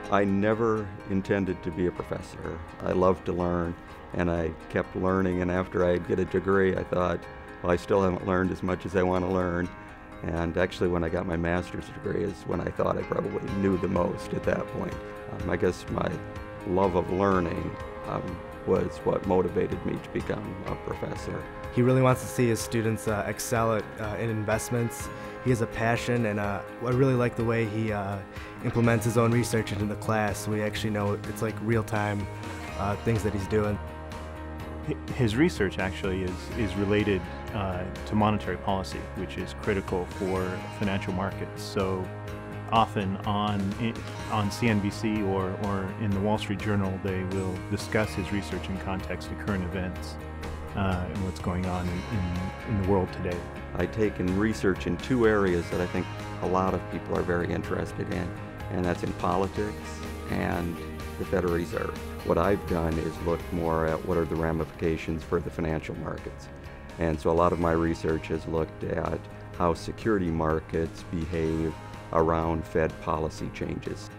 I never intended to be a professor. I loved to learn, and I kept learning, and after I get a degree, I thought, well, I still haven't learned as much as I want to learn. And actually, when I got my master's degree is when I thought I probably knew the most at that point. I guess my love of learning was what motivated me to become a professor. He really wants to see his students excel in investments. He has a passion, and I really like the way he implements his own research into the class. We actually know it's like real-time things that he's doing. His research actually is related to monetary policy, which is critical for financial markets. So often on CNBC or in the Wall Street Journal, they will discuss his research in context of current events and what's going on in the world today. I take in research in two areas that I think a lot of people are very interested in, and that's in politics and the Federal Reserve. What I've done is look more at what are the ramifications for the financial markets. And so a lot of my research has looked at how security markets behave around Fed policy changes.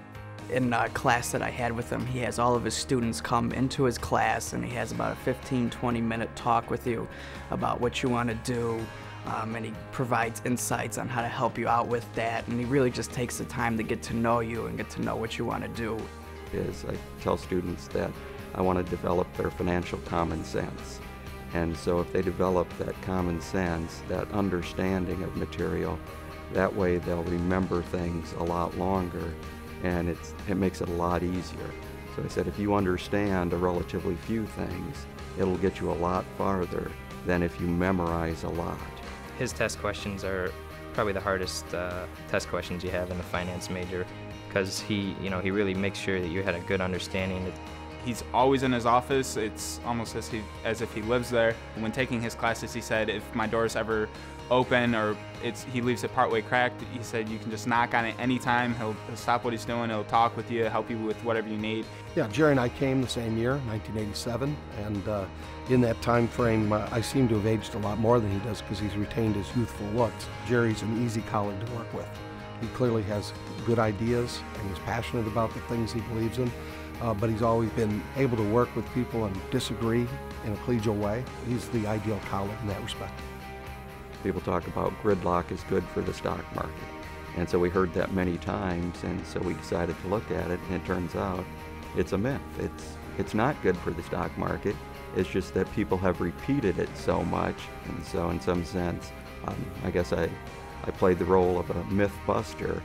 In a class that I had with him, he has all of his students come into his class, and he has about a 15-20 minute talk with you about what you want to do, and he provides insights on how to help you out with that, and he really just takes the time to get to know you and get to know what you want to do. I tell students that I want to develop their financial common sense. And so if they develop that common sense, that understanding of material, that way they'll remember things a lot longer, and it makes it a lot easier. So I said, if you understand a relatively few things, it'll get you a lot farther than if you memorize a lot. His test questions are probably the hardest test questions you have in the finance major, because he really makes sure that you had a good understanding. He's always in his office. It's almost as if he lives there. When taking his classes, he said if my door's ever open or he leaves it partway cracked, he said you can just knock on it anytime. He'll stop what he's doing, he'll talk with you, help you with whatever you need. Yeah, Jerry and I came the same year, 1987, and in that time frame, I seem to have aged a lot more than he does because he's retained his youthful looks. Jerry's an easy colleague to work with. He clearly has good ideas, and he's passionate about the things he believes in, but he's always been able to work with people and disagree in a collegial way. He's the ideal colleague in that respect. People talk about gridlock is good for the stock market. And so we heard that many times, and so we decided to look at it, and it turns out it's a myth. It's not good for the stock market. It's just that people have repeated it so much, and so in some sense, I guess I played the role of a myth buster.